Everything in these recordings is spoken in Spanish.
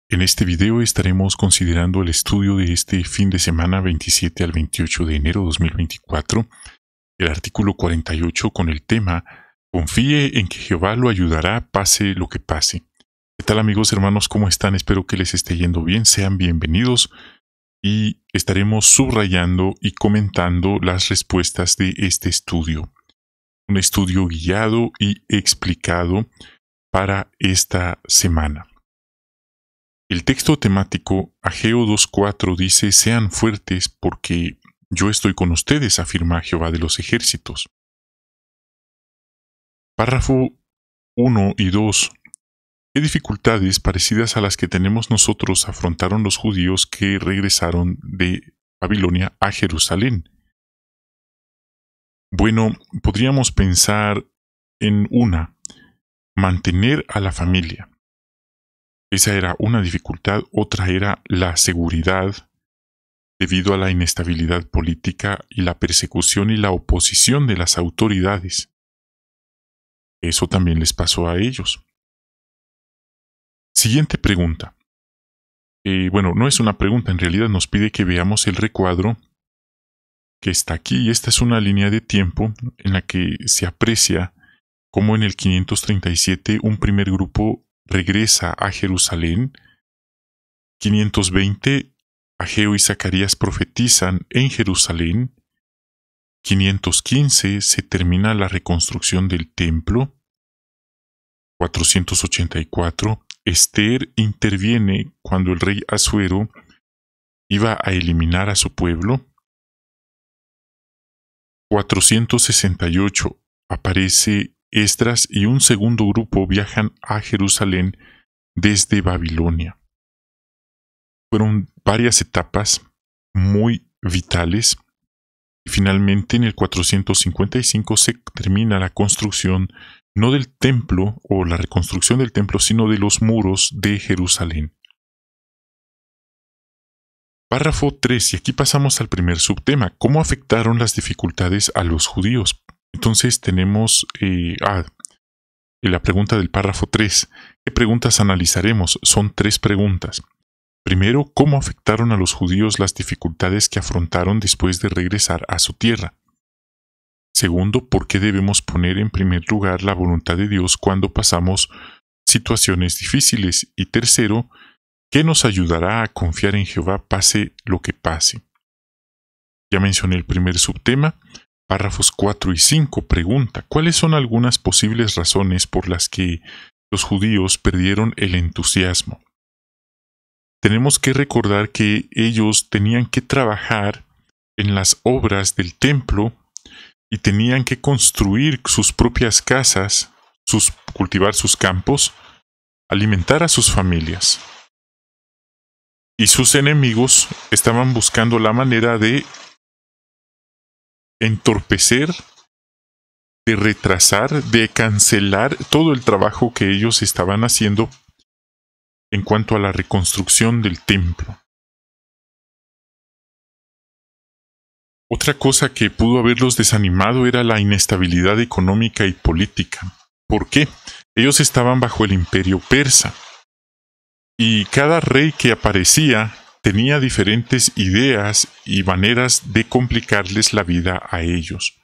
En este video estaremos considerando el estudio de este fin de semana 27 al 28 de enero 2024, el artículo 48 con el tema Confíe en que Jehová lo ayudará pase lo que pase. ¿Qué tal amigos, hermanos? ¿Cómo están? Espero que les esté yendo bien. Sean bienvenidos y estaremos subrayando y comentando las respuestas de este estudio. Un estudio guiado y explicado para esta semana. El texto temático Ageo 2.4 dice: sean fuertes porque yo estoy con ustedes, afirma Jehová de los ejércitos. Párrafo 1 y 2. ¿Qué dificultades parecidas a las que tenemos nosotros afrontaron los judíos que regresaron de Babilonia a Jerusalén? Bueno, podríamos pensar en una: mantener a la familia. Esa era una dificultad. Otra era la seguridad, debido a la inestabilidad política y la persecución y la oposición de las autoridades. Eso también les pasó a ellos. Siguiente pregunta. Bueno, no es una pregunta, en realidad nos pide que veamos el recuadro que está aquí, y esta es una línea de tiempo en la que se aprecia cómo en el 537 un primer grupo regresa a Jerusalén. 520 Ageo y Zacarías profetizan en Jerusalén. 515 se termina la reconstrucción del templo. 484 Ester interviene cuando el rey Asuero iba a eliminar a su pueblo. 468 aparece Esdras y un segundo grupo viajan a Jerusalén desde Babilonia. Fueron varias etapas muy vitales. Y finalmente en el 455 se termina la construcción no del templo o la reconstrucción del templo, sino de los muros de Jerusalén. Párrafo 3, y aquí pasamos al primer subtema: ¿cómo afectaron las dificultades a los judíos? Entonces tenemos la pregunta del párrafo 3. ¿Qué preguntas analizaremos? Son 3 preguntas. Primero, ¿cómo afectaron a los judíos las dificultades que afrontaron después de regresar a su tierra? Segundo, ¿por qué debemos poner en primer lugar la voluntad de Dios cuando pasamos situaciones difíciles? Y tercero, ¿qué nos ayudará a confiar en Jehová pase lo que pase? Ya mencioné el primer subtema. Párrafos 4 y 5 pregunta: ¿cuáles son algunas posibles razones por las que los judíos perdieron el entusiasmo? Tenemos que recordar que ellos tenían que trabajar en las obras del templo y tenían que construir sus propias casas, cultivar sus campos, alimentar a sus familias. Y sus enemigos estaban buscando la manera de entorpecer, de retrasar, de cancelar todo el trabajo que ellos estaban haciendo en cuanto a la reconstrucción del templo. Otra cosa que pudo haberlos desanimado era la inestabilidad económica y política. ¿Por qué? Ellos estaban bajo el imperio persa, y cada rey que aparecía tenía diferentes ideas y maneras de complicarles la vida a ellos.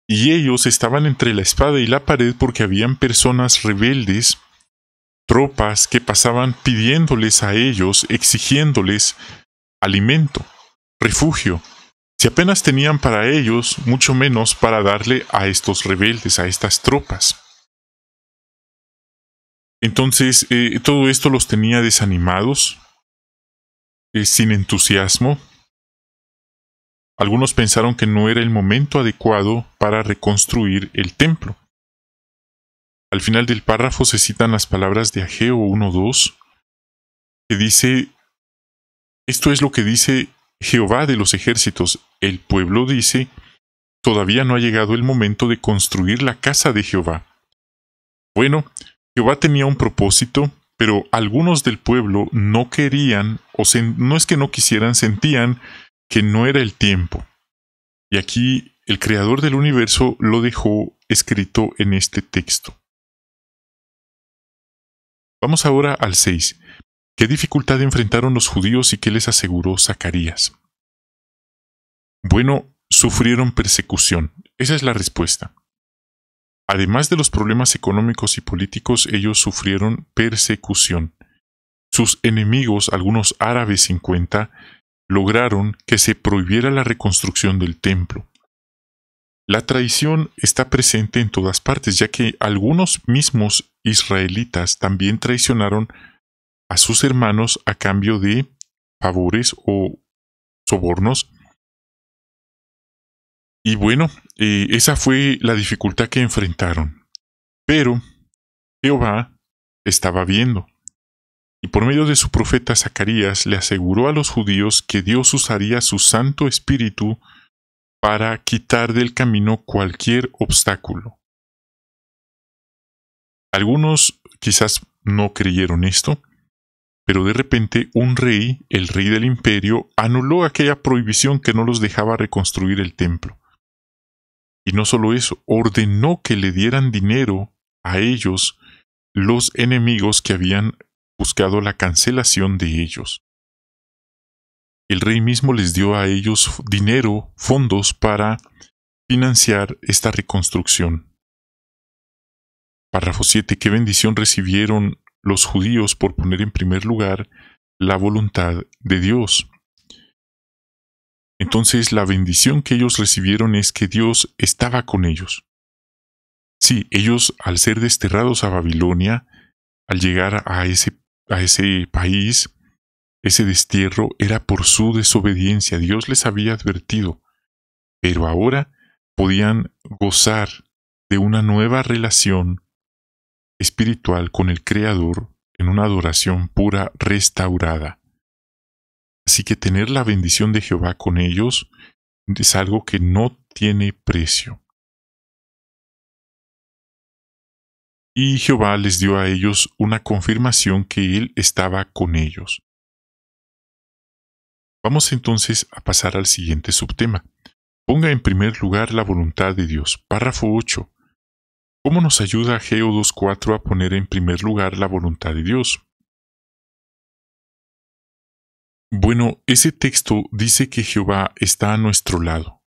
Y ellos estaban entre la espada y la pared porque habían personas rebeldes, tropas que pasaban pidiéndoles a ellos, exigiéndoles alimento, refugio. Si apenas tenían para ellos, mucho menos para darle a estos rebeldes, a estas tropas. Entonces, todo esto los tenía desanimados, sin entusiasmo. Algunos pensaron que no era el momento adecuado para reconstruir el templo. Al final del párrafo se citan las palabras de Ageo 1.2, que dice: esto es lo que dice Jehová de los ejércitos. El pueblo dice: todavía no ha llegado el momento de construir la casa de Jehová. Bueno, Jehová tenía un propósito, pero algunos del pueblo no querían, no es que no quisieran, sentían que no era el tiempo. Y aquí el Creador del universo lo dejó escrito en este texto. Vamos ahora al 6. ¿Qué dificultad enfrentaron los judíos y qué les aseguró Zacarías? Bueno, sufrieron persecución. Esa es la respuesta. Además de los problemas económicos y políticos, ellos sufrieron persecución. Sus enemigos, algunos árabes en cuenta, lograron que se prohibiera la reconstrucción del templo. La traición está presente en todas partes, ya que algunos mismos israelitas también traicionaron a sus hermanos a cambio de favores o sobornos. Y bueno, esa fue la dificultad que enfrentaron. Pero Jehová estaba viendo, y por medio de su profeta Zacarías le aseguró a los judíos que Dios usaría su Santo Espíritu para quitar del camino cualquier obstáculo. Algunos quizás no creyeron esto, pero de repente un rey, el rey del imperio, anuló aquella prohibición que no los dejaba reconstruir el templo. Y no solo eso, ordenó que le dieran dinero a ellos, los enemigos que habían buscado la cancelación de ellos. El rey mismo les dio a ellos dinero, fondos para financiar esta reconstrucción. Párrafo 7. ¿Qué bendición recibieron los judíos por poner en primer lugar la voluntad de Dios? Entonces la bendición que ellos recibieron es que Dios estaba con ellos. Sí, ellos al ser desterrados a Babilonia, al llegar a ese país, ese destierro era por su desobediencia. Dios les había advertido, pero ahora podían gozar de una nueva relación espiritual con el Creador en una adoración pura restaurada. Así que tener la bendición de Jehová con ellos es algo que no tiene precio. Y Jehová les dio a ellos una confirmación que Él estaba con ellos. Vamos entonces a pasar al siguiente subtema. Ponga en primer lugar la voluntad de Dios. Párrafo 8. ¿Cómo nos ayuda Geo 2.4 a poner en primer lugar la voluntad de Dios? Bueno, ese texto dice que Jehová está a nuestro lado.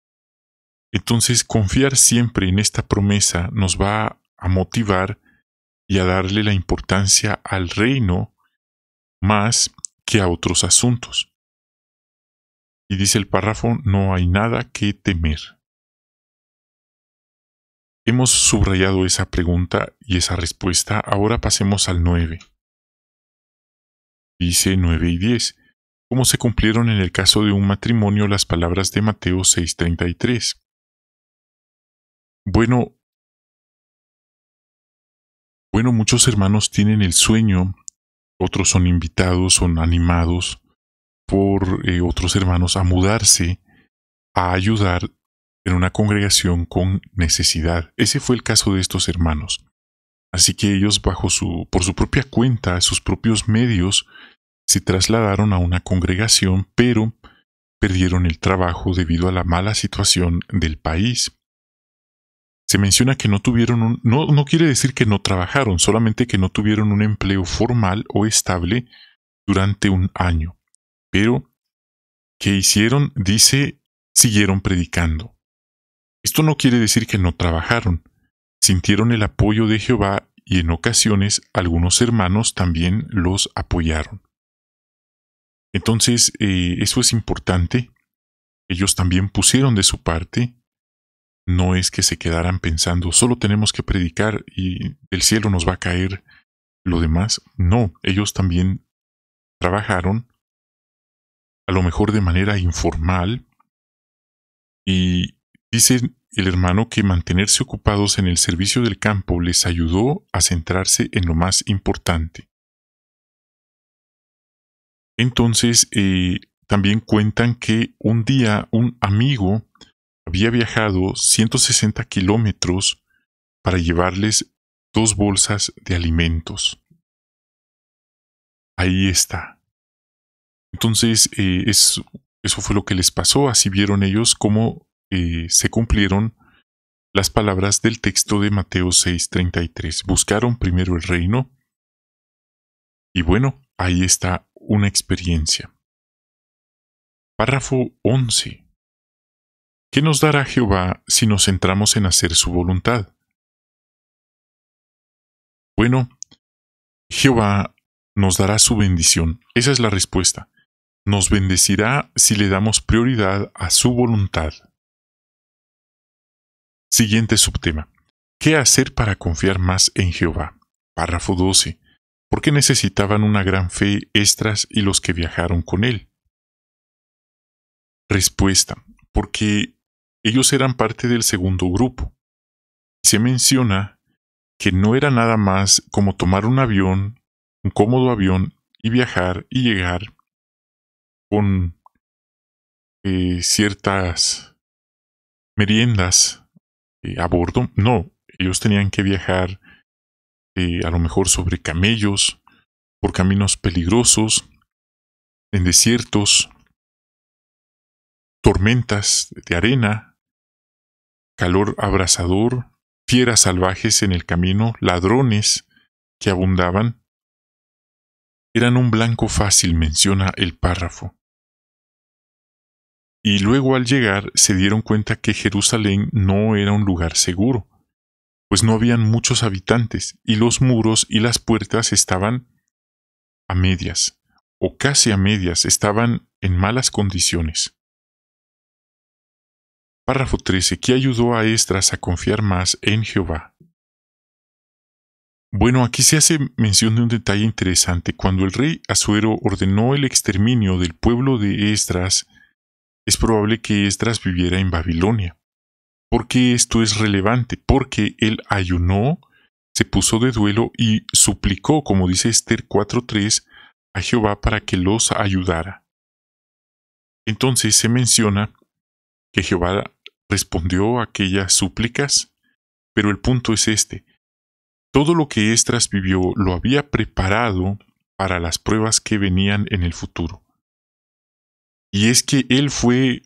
Entonces, confiar siempre en esta promesa nos va a motivar y a darle la importancia al reino más que a otros asuntos. Y dice el párrafo, no hay nada que temer. Hemos subrayado esa pregunta y esa respuesta, ahora pasemos al 9. Dice 9 y 10. ¿Cómo se cumplieron en el caso de un matrimonio las palabras de Mateo 6:33? Bueno, muchos hermanos tienen el sueño, otros son invitados, son animados por otros hermanos a mudarse, a ayudar en una congregación con necesidad. Ese fue el caso de estos hermanos. Así que ellos, por su propia cuenta, sus propios medios, se trasladaron a una congregación, pero perdieron el trabajo debido a la mala situación del país. Se menciona que no tuvieron no quiere decir que no trabajaron, solamente que no tuvieron un empleo formal o estable durante un año. Pero, ¿qué hicieron? Dice, siguieron predicando. Esto no quiere decir que no trabajaron. Sintieron el apoyo de Jehová y en ocasiones algunos hermanos también los apoyaron. Entonces, eso es importante. Ellos también pusieron de su parte. No es que se quedaran pensando, solo tenemos que predicar y del cielo nos va a caer lo demás. No, ellos también trabajaron, a lo mejor de manera informal, y dice el hermano que mantenerse ocupados en el servicio del campo les ayudó a centrarse en lo más importante. Entonces, también cuentan que un día un amigo había viajado 160 kilómetros para llevarles 2 bolsas de alimentos. Ahí está. Entonces, eso fue lo que les pasó. Así vieron ellos cómo se cumplieron las palabras del texto de Mateo 6:33. Buscaron primero el reino y bueno, ahí está una experiencia. Párrafo 11. ¿Qué nos dará Jehová si nos centramos en hacer su voluntad? Bueno, Jehová nos dará su bendición. Esa es la respuesta. Nos bendecirá si le damos prioridad a su voluntad. Siguiente subtema. ¿Qué hacer para confiar más en Jehová? Párrafo 12. ¿Por qué necesitaban una gran fe Esdras y los que viajaron con él? Respuesta. Porque ellos eran parte del segundo grupo. Se menciona que no era nada más como tomar un avión, un cómodo avión, y viajar y llegar con ciertas meriendas a bordo. No, ellos tenían que viajar a lo mejor sobre camellos, por caminos peligrosos, en desiertos, tormentas de arena, calor abrasador, fieras salvajes en el camino, ladrones que abundaban. Eran un blanco fácil, menciona el párrafo. Y luego al llegar se dieron cuenta que Jerusalén no era un lugar seguro, pues no habían muchos habitantes y los muros y las puertas estaban a medias, o casi a medias, estaban en malas condiciones. Párrafo 13. ¿Qué ayudó a Esdras a confiar más en Jehová? Bueno, aquí se hace mención de un detalle interesante. Cuando el rey Asuero ordenó el exterminio del pueblo de Esdras, es probable que Esdras viviera en Babilonia. ¿Por qué esto es relevante? Porque él ayunó, se puso de duelo y suplicó, como dice Esther 4:3, a Jehová para que los ayudara. Entonces se menciona que Jehová respondió a aquellas súplicas, pero el punto es este. Todo lo que Esdras vivió lo había preparado para las pruebas que venían en el futuro. Y es que él fue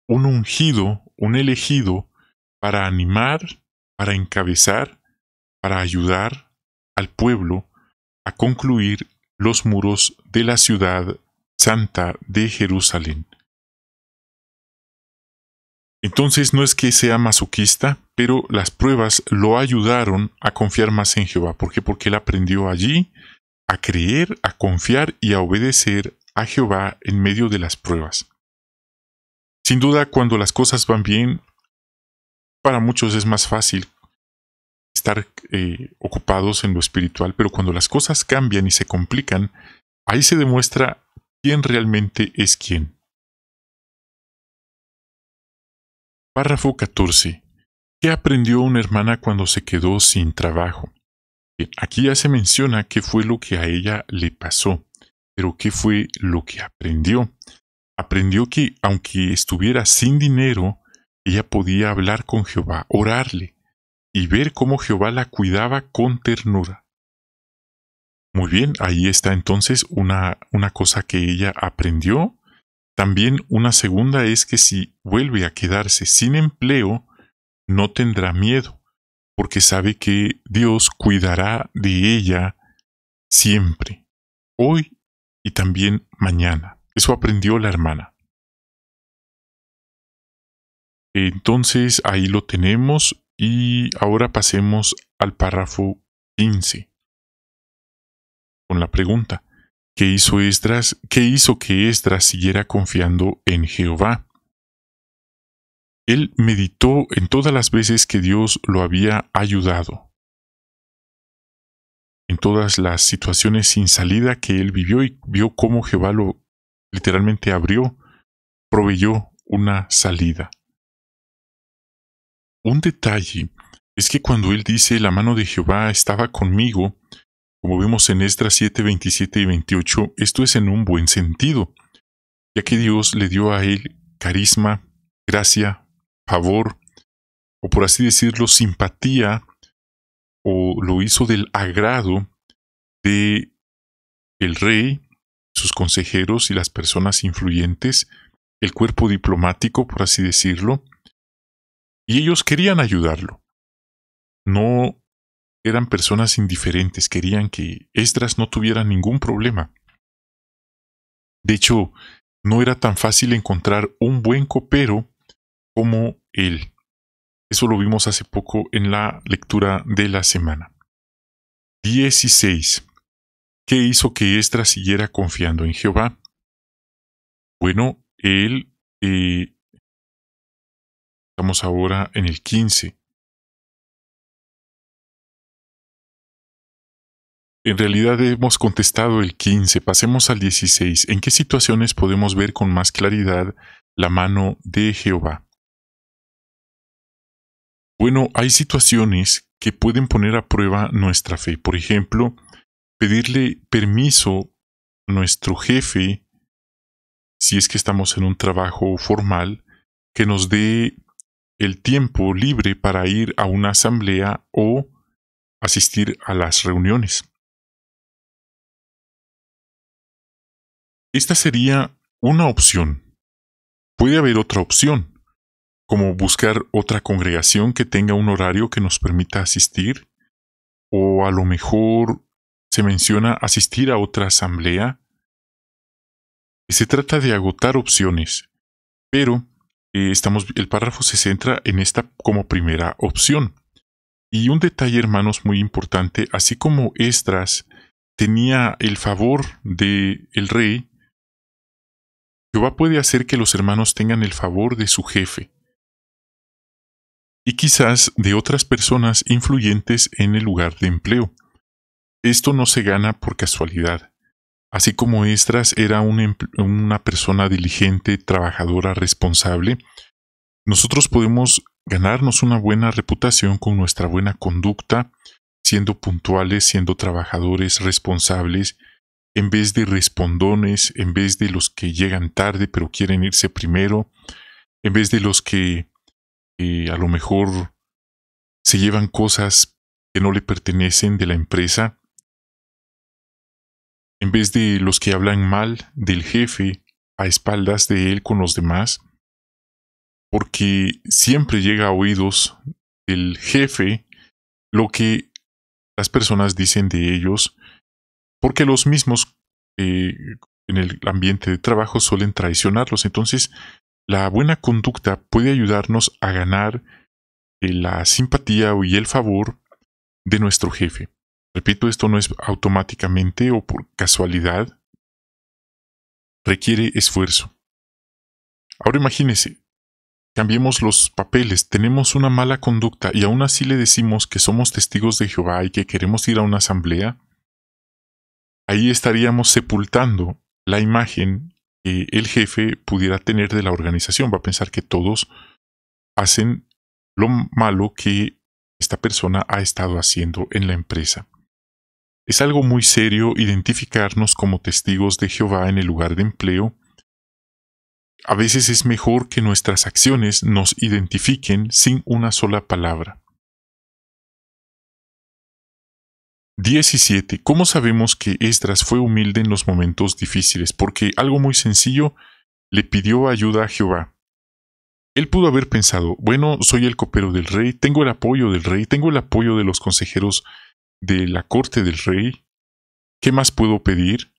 un ungido, un elegido, para animar, para encabezar, para ayudar al pueblo a concluir los muros de la ciudad santa de Jerusalén. Entonces no es que sea masoquista, pero las pruebas lo ayudaron a confiar más en Jehová. ¿Por qué? Porque él aprendió allí a creer, a confiar y a obedecer a Jehová en medio de las pruebas. Sin duda, cuando las cosas van bien, para muchos es más fácil estar ocupados en lo espiritual, pero cuando las cosas cambian y se complican, ahí se demuestra quién realmente es quién. Párrafo 14. ¿Qué aprendió una hermana cuando se quedó sin trabajo? Bien, aquí ya se menciona qué fue lo que a ella le pasó, pero ¿qué fue lo que aprendió? Aprendió que, aunque estuviera sin dinero, ella podía hablar con Jehová, orarle, y ver cómo Jehová la cuidaba con ternura. Muy bien, ahí está entonces una cosa que ella aprendió. También una segunda es que si vuelve a quedarse sin empleo, no tendrá miedo, porque sabe que Dios cuidará de ella siempre, hoy y también mañana. Eso aprendió la hermana. Entonces ahí lo tenemos y ahora pasemos al párrafo 15 con la pregunta: ¿qué hizo Esdras? ¿Qué hizo que Esdras siguiera confiando en Jehová? Él meditó en todas las veces que Dios lo había ayudado, en todas las situaciones sin salida que él vivió, y vio cómo Jehová lo literalmente abrió, proveyó una salida. Un detalle es que cuando él dice la mano de Jehová estaba conmigo, como vemos en Esdras 7, 27 y 28, esto es en un buen sentido, ya que Dios le dio a él carisma, gracia, favor, o por así decirlo, simpatía, o lo hizo del agrado de el rey, sus consejeros y las personas influyentes, el cuerpo diplomático, por así decirlo, y ellos querían ayudarlo. No eran personas indiferentes, querían que Esdras no tuviera ningún problema. De hecho, no era tan fácil encontrar un buen copero como él. Eso lo vimos hace poco en la lectura de la semana. 16. ¿Qué hizo que Esdras siguiera confiando en Jehová? Bueno, él, estamos ahora en el 15. En realidad hemos contestado el 15, pasemos al 16. ¿En qué situaciones podemos ver con más claridad la mano de Jehová? Bueno, hay situaciones que pueden poner a prueba nuestra fe. Por ejemplo, pedirle permiso a nuestro jefe, si es que estamos en un trabajo formal, que nos dé el tiempo libre para ir a una asamblea o asistir a las reuniones. Esta sería una opción. Puede haber otra opción, como buscar otra congregación que tenga un horario que nos permita asistir, o a lo mejor se menciona asistir a otra asamblea. Se trata de agotar opciones, pero el párrafo se centra en esta como primera opción. Y un detalle, hermanos, muy importante, así como Esdras tenía el favor del rey, Jehová puede hacer que los hermanos tengan el favor de su jefe y quizás de otras personas influyentes en el lugar de empleo. Esto no se gana por casualidad. Así como Esdras era una persona diligente, trabajadora, responsable, nosotros podemos ganarnos una buena reputación con nuestra buena conducta, siendo puntuales, siendo trabajadores, responsables, en vez de respondones, en vez de los que llegan tarde pero quieren irse primero, en vez de los que a lo mejor se llevan cosas que no le pertenecen de la empresa, en vez de los que hablan mal del jefe a espaldas de él con los demás, porque siempre llega a oídos del jefe lo que las personas dicen de ellos, porque los mismos en el ambiente de trabajo suelen traicionarlos. Entonces, la buena conducta puede ayudarnos a ganar la simpatía y el favor de nuestro jefe. Repito, esto no es automáticamente o por casualidad, requiere esfuerzo. Ahora imagínese, cambiemos los papeles, tenemos una mala conducta y aún así le decimos que somos testigos de Jehová y que queremos ir a una asamblea. Ahí estaríamos sepultando la imagen que el jefe pudiera tener de la organización. Va a pensar que todos hacen lo malo que esta persona ha estado haciendo en la empresa. Es algo muy serio identificarnos como testigos de Jehová en el lugar de empleo. A veces es mejor que nuestras acciones nos identifiquen sin una sola palabra. 17. ¿Cómo sabemos que Esdras fue humilde en los momentos difíciles? Porque algo muy sencillo, le pidió ayuda a Jehová. Él pudo haber pensado, bueno, soy el copero del rey, tengo el apoyo del rey, tengo el apoyo de los consejeros de la corte del rey. ¿Qué más puedo pedir?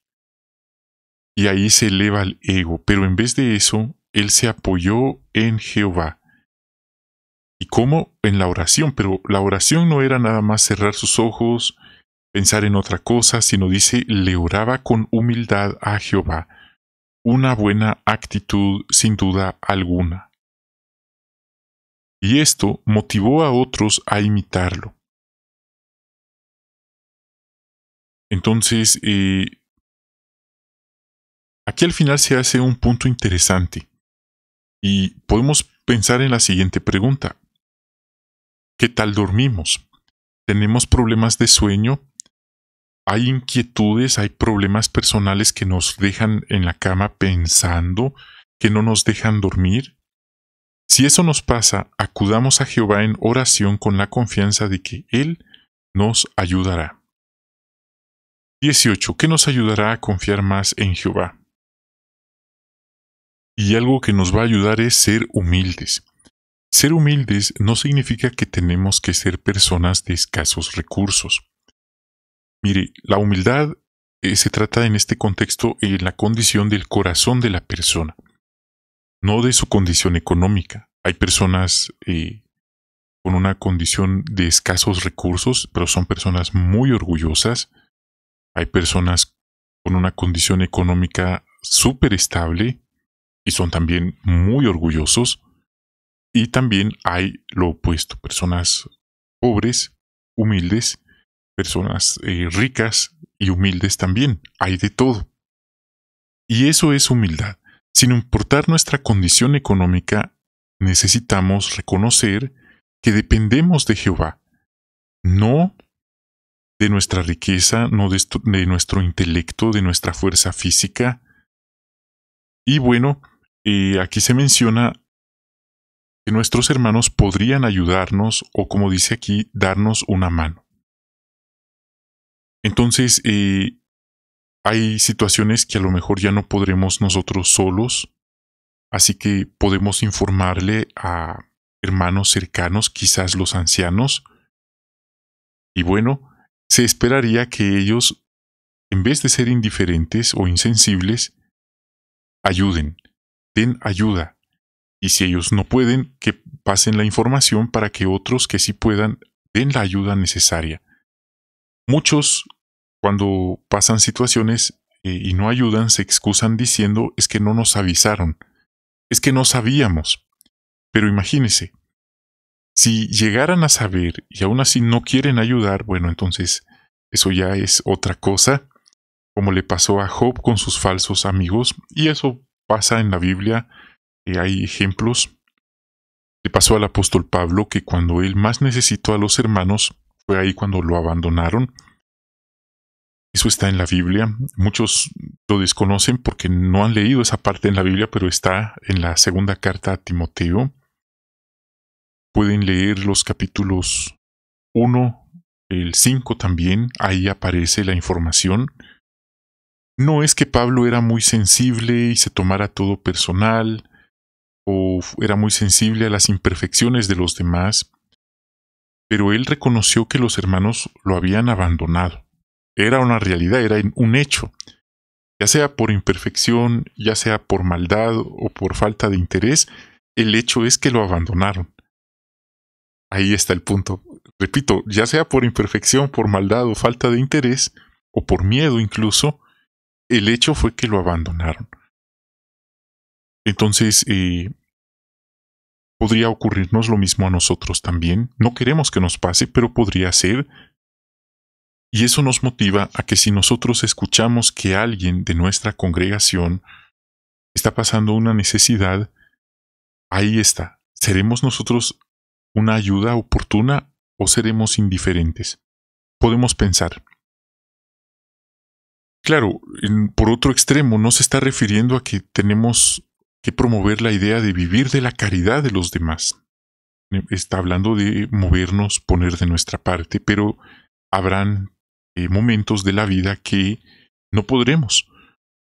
Y ahí se eleva el ego, pero en vez de eso, él se apoyó en Jehová. ¿Y cómo? En la oración, pero la oración no era nada más cerrar sus ojos, pensar en otra cosa, sino dice, le oraba con humildad a Jehová. Una buena actitud, sin duda alguna. Y esto motivó a otros a imitarlo. Entonces, aquí al final se hace un punto interesante. Y podemos pensar en la siguiente pregunta. ¿Qué tal dormimos? ¿Tenemos problemas de sueño? ¿Hay inquietudes, hay problemas personales que nos dejan en la cama pensando, que no nos dejan dormir? Si eso nos pasa, acudamos a Jehová en oración con la confianza de que Él nos ayudará. 18. ¿Qué nos ayudará a confiar más en Jehová? Y algo que nos va a ayudar es ser humildes. Ser humildes no significa que tenemos que ser personas de escasos recursos. Mire, la humildad se trata en este contexto la condición del corazón de la persona, no de su condición económica. Hay personas con una condición de escasos recursos, pero son personas muy orgullosas. Hay personas con una condición económica súper estable y son también muy orgullosos. Y también hay lo opuesto, personas pobres, humildes, personas ricas y humildes también. Hay de todo. Y eso es humildad. Sin importar nuestra condición económica, necesitamos reconocer que dependemos de Jehová, no de nuestra riqueza, no de nuestro intelecto, de nuestra fuerza física. Y bueno, aquí se menciona que nuestros hermanos podrían ayudarnos o, como dice aquí, darnos una mano. Entonces, hay situaciones que a lo mejor ya no podremos nosotros solos, así que podemos informarle a hermanos cercanos, quizás los ancianos, y bueno, se esperaría que ellos, en vez de ser indiferentes o insensibles, ayuden, den ayuda, y si ellos no pueden, que pasen la información para que otros que sí puedan den la ayuda necesaria. Muchos, cuando pasan situaciones y no ayudan, se excusan diciendo es que no nos avisaron, es que no sabíamos. Pero imagínense, si llegaran a saber y aún así no quieren ayudar, bueno, entonces eso ya es otra cosa, como le pasó a Job con sus falsos amigos, y eso pasa en la Biblia, hay ejemplos. Le pasó al apóstol Pablo que cuando él más necesitó a los hermanos, fue ahí cuando lo abandonaron. Eso está en la Biblia. Muchos lo desconocen porque no han leído esa parte en la Biblia, pero está en la segunda carta a Timoteo. Pueden leer los capítulos 1, el 5 también, ahí aparece la información. No es que Pablo era muy sensible y se tomara todo personal, o era muy sensible a las imperfecciones de los demás, pero él reconoció que los hermanos lo habían abandonado. Era una realidad, era un hecho. Ya sea por imperfección, ya sea por maldad o por falta de interés, el hecho es que lo abandonaron. Ahí está el punto. Repito, ya sea por imperfección, por maldad o falta de interés, o por miedo incluso, el hecho fue que lo abandonaron. Entonces, podría ocurrirnos lo mismo a nosotros también. No queremos que nos pase, pero podría ser. Y eso nos motiva a que si nosotros escuchamos que alguien de nuestra congregación está pasando una necesidad, ahí está. ¿Seremos nosotros una ayuda oportuna o seremos indiferentes? Podemos pensar. Claro, por otro extremo, no se está refiriendo a que tenemos que promover la idea de vivir de la caridad de los demás. Está hablando de movernos, poner de nuestra parte, pero habrán momentos de la vida que no podremos,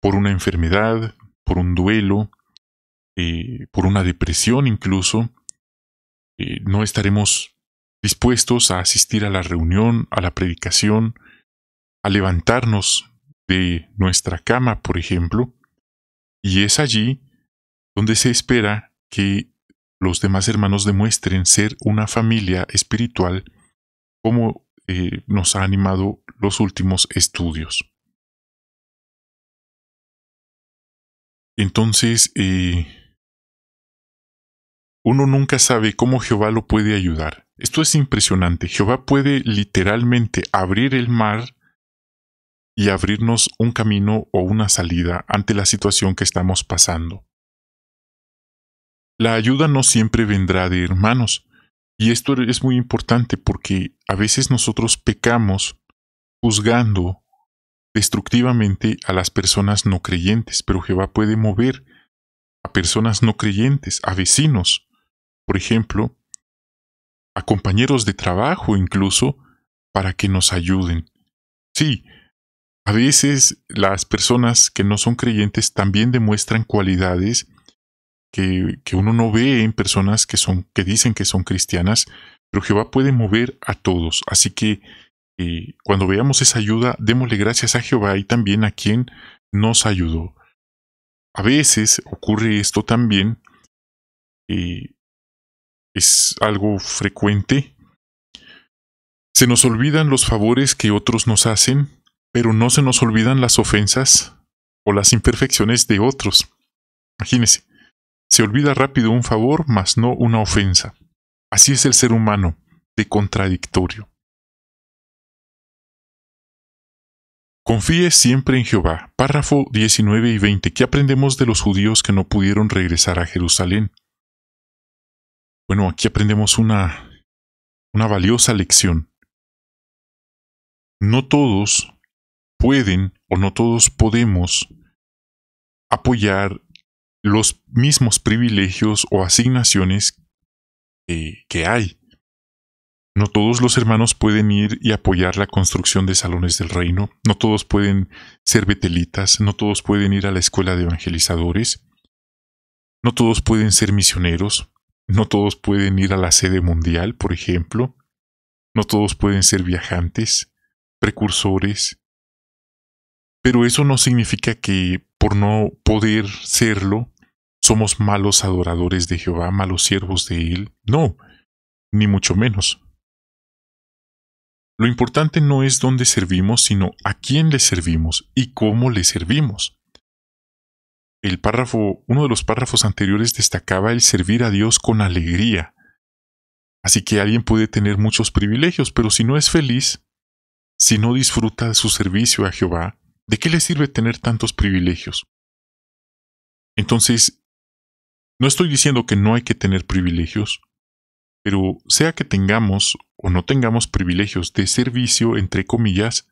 por una enfermedad, por un duelo, por una depresión incluso, no estaremos dispuestos a asistir a la reunión, a la predicación, a levantarnos de nuestra cama, por ejemplo, y es allí donde se espera que los demás hermanos demuestren ser una familia espiritual como nos ha animado los últimos estudios. Entonces, uno nunca sabe cómo Jehová lo puede ayudar. Esto es impresionante. Jehová puede literalmente abrir el mar y abrirnos un camino o una salida ante la situación que estamos pasando. La ayuda no siempre vendrá de hermanos, y esto es muy importante porque a veces nosotros pecamos juzgando destructivamente a las personas no creyentes, pero Jehová puede mover a personas no creyentes, a vecinos, por ejemplo, a compañeros de trabajo incluso, para que nos ayuden. Sí, a veces las personas que no son creyentes también demuestran cualidades que uno no ve en personas que dicen que son cristianas, pero Jehová puede mover a todos. Así que cuando veamos esa ayuda, démosle gracias a Jehová y también a quien nos ayudó. A veces ocurre esto también, es algo frecuente. Se nos olvidan los favores que otros nos hacen, pero no se nos olvidan las ofensas o las imperfecciones de otros. Imagínense, se olvida rápido un favor, mas no una ofensa. Así es el ser humano, de contradictorio. Confíe siempre en Jehová. Párrafo 19 y 20. ¿Qué aprendemos de los judíos que no pudieron regresar a Jerusalén? Bueno, aquí aprendemos una valiosa lección. No todos pueden o no todos podemos apoyar los mismos privilegios o asignaciones que hay. No todos los hermanos pueden ir y apoyar la construcción de salones del reino. No todos pueden ser betelitas. No todos pueden ir a la escuela de evangelizadores. No todos pueden ser misioneros. No todos pueden ir a la sede mundial, por ejemplo. No todos pueden ser viajantes, precursores. Pero eso no significa que por no poder serlo, somos malos adoradores de Jehová, malos siervos de Él. No, ni mucho menos. Lo importante no es dónde servimos, sino a quién le servimos y cómo le servimos. Uno de los párrafos anteriores destacaba el servir a Dios con alegría. Así que alguien puede tener muchos privilegios, pero si no es feliz, si no disfruta de su servicio a Jehová, ¿de qué le sirve tener tantos privilegios? Entonces, no estoy diciendo que no hay que tener privilegios, pero sea que tengamos o no tengamos privilegios de servicio, entre comillas,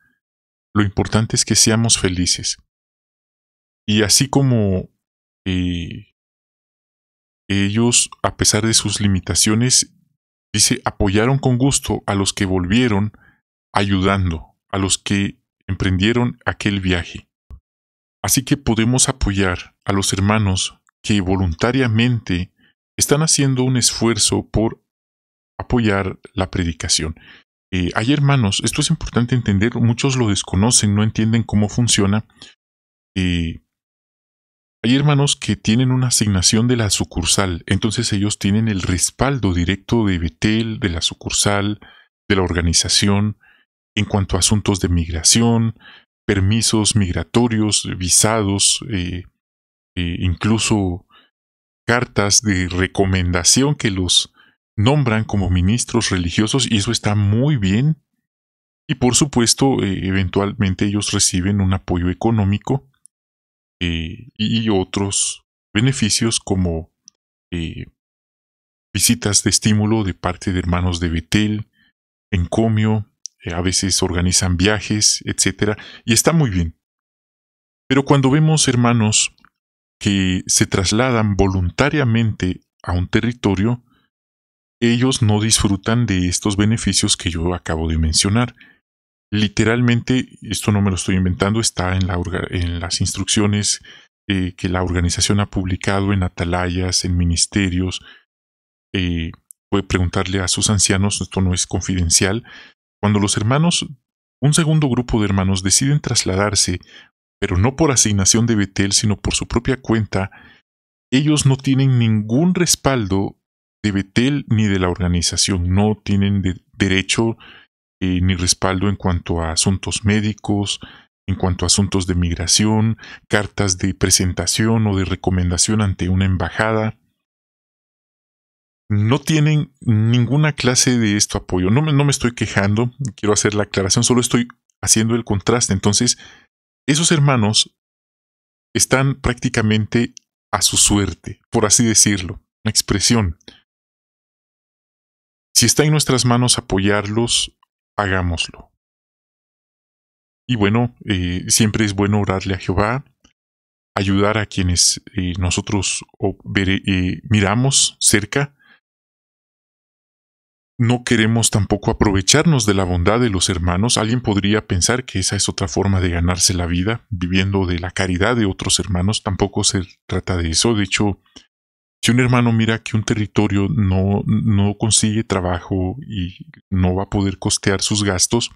lo importante es que seamos felices. Y así como ellos, a pesar de sus limitaciones, dice, apoyaron con gusto a los que volvieron ayudando, a los que emprendieron aquel viaje. Así que podemos apoyar a los hermanos que voluntariamente están haciendo un esfuerzo por apoyar la predicación. Hay hermanos, esto es importante entender, muchos lo desconocen, no entienden cómo funciona. Hay hermanos que tienen una asignación de la sucursal, entonces ellos tienen el respaldo directo de Betel, de la sucursal, de la organización, en cuanto a asuntos de migración, permisos migratorios, visados, incluso cartas de recomendación que los nombran como ministros religiosos, y eso está muy bien. Y por supuesto, eventualmente ellos reciben un apoyo económico y otros beneficios como visitas de estímulo de parte de hermanos de Betel, encomio, a veces organizan viajes, etc. Y está muy bien. Pero cuando vemos hermanos que se trasladan voluntariamente a un territorio, ellos no disfrutan de estos beneficios que yo acabo de mencionar. Literalmente, esto no me lo estoy inventando, está en las instrucciones que la organización ha publicado en atalayas, en ministerios. Puede preguntarle a sus ancianos, esto no es confidencial. Cuando los hermanos, un segundo grupo de hermanos deciden trasladarse, pero no por asignación de Betel, sino por su propia cuenta, ellos no tienen ningún respaldo de Betel ni de la organización, no tienen derecho ni respaldo en cuanto a asuntos médicos, en cuanto a asuntos de migración, cartas de presentación o de recomendación ante una embajada. No tienen ninguna clase de esto apoyo. No me estoy quejando, quiero hacer la aclaración, solo estoy haciendo el contraste. Entonces, esos hermanos están prácticamente a su suerte, por así decirlo, una expresión. Si está en nuestras manos apoyarlos, hagámoslo. Y bueno, siempre es bueno orarle a Jehová, ayudar a quienes nosotros miramos cerca. No queremos tampoco aprovecharnos de la bondad de los hermanos. Alguien podría pensar que esa es otra forma de ganarse la vida, viviendo de la caridad de otros hermanos. Tampoco se trata de eso. De hecho, si un hermano mira que un territorio no consigue trabajo y no va a poder costear sus gastos,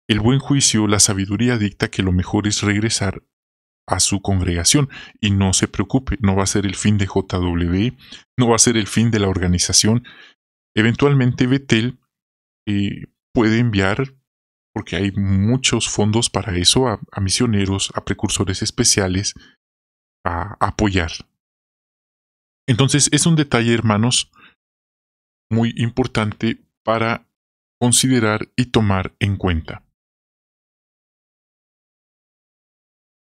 el buen juicio, la sabiduría dicta que lo mejor es regresar a su congregación. Y no se preocupe, no va a ser el fin de JW, no va a ser el fin de la organización. Eventualmente Betel puede enviar, porque hay muchos fondos para eso, a misioneros, a precursores especiales, a apoyar. Entonces es un detalle, hermanos, muy importante para considerar y tomar en cuenta.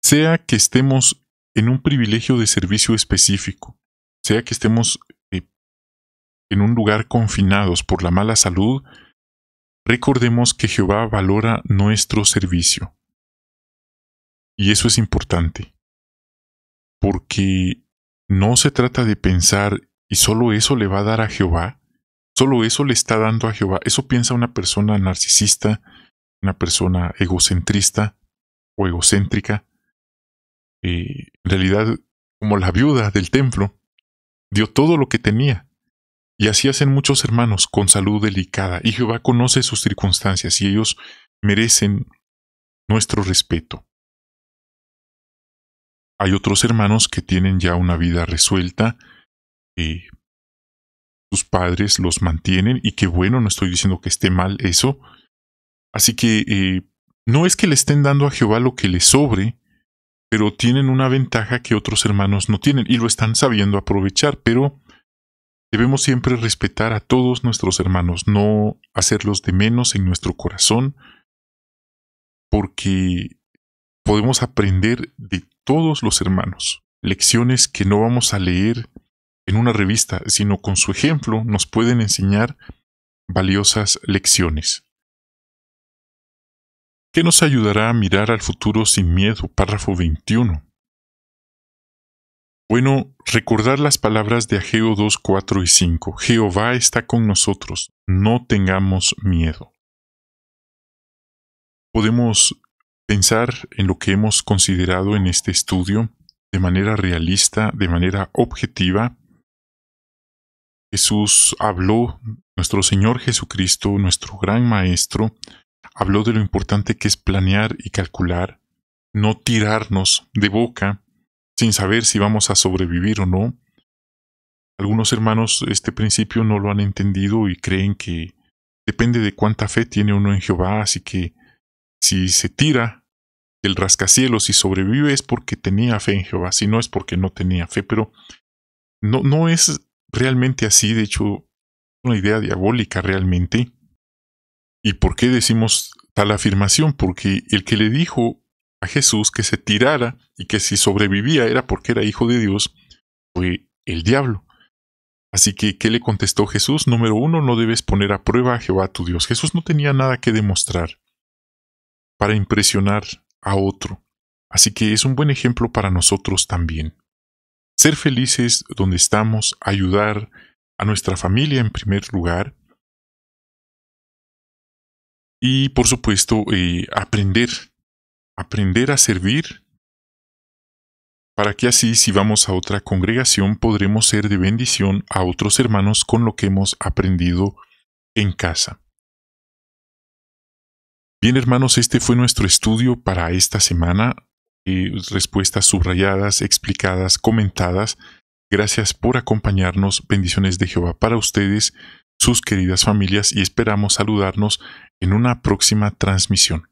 Sea que estemos en un privilegio de servicio específico, sea que estemos en un lugar confinados por la mala salud, recordemos que Jehová valora nuestro servicio. Y eso es importante, porque no se trata de pensar y solo eso le va a dar a Jehová, solo eso le está dando a Jehová. Eso piensa una persona narcisista, una persona egocentrista o egocéntrica. En realidad, como la viuda del templo, dio todo lo que tenía. Y así hacen muchos hermanos con salud delicada, y Jehová conoce sus circunstancias y ellos merecen nuestro respeto. Hay otros hermanos que tienen ya una vida resuelta, sus padres los mantienen, y qué bueno, no estoy diciendo que esté mal eso. Así que no es que le estén dando a Jehová lo que le sobre, pero tienen una ventaja que otros hermanos no tienen, y lo están sabiendo aprovechar, pero debemos siempre respetar a todos nuestros hermanos, no hacerlos de menos en nuestro corazón, porque podemos aprender de todos los hermanos, lecciones que no vamos a leer en una revista, sino con su ejemplo nos pueden enseñar valiosas lecciones. ¿Qué nos ayudará a mirar al futuro sin miedo? Párrafo 21. Bueno, recordar las palabras de Ageo 2, 4 y 5. Jehová está con nosotros, no tengamos miedo. Podemos pensar en lo que hemos considerado en este estudio de manera realista, de manera objetiva. Jesús habló, nuestro Señor Jesucristo, nuestro gran Maestro, habló de lo importante que es planear y calcular, no tirarnos de boca sin saber si vamos a sobrevivir o no. Algunos hermanos este principio no lo han entendido y creen que depende de cuánta fe tiene uno en Jehová, así que si se tira del rascacielos y sobrevive es porque tenía fe en Jehová, si no es porque no tenía fe, pero no es realmente así, de hecho, una idea diabólica realmente. ¿Y por qué decimos tal afirmación? Porque el que le dijo a Jesús que se tirara y que si sobrevivía era porque era hijo de Dios, fue el diablo. Así que, ¿qué le contestó Jesús? Número 1, no debes poner a prueba a Jehová tu Dios. Jesús no tenía nada que demostrar para impresionar a otro. Así que es un buen ejemplo para nosotros también. Ser felices donde estamos, ayudar a nuestra familia en primer lugar, y por supuesto aprender a servir, para que así si vamos a otra congregación podremos ser de bendición a otros hermanos con lo que hemos aprendido en casa. Bien, hermanos, este fue nuestro estudio para esta semana. Respuestas subrayadas, explicadas, comentadas. Gracias por acompañarnos. Bendiciones de Jehová para ustedes, sus queridas familias, y esperamos saludarnos en una próxima transmisión.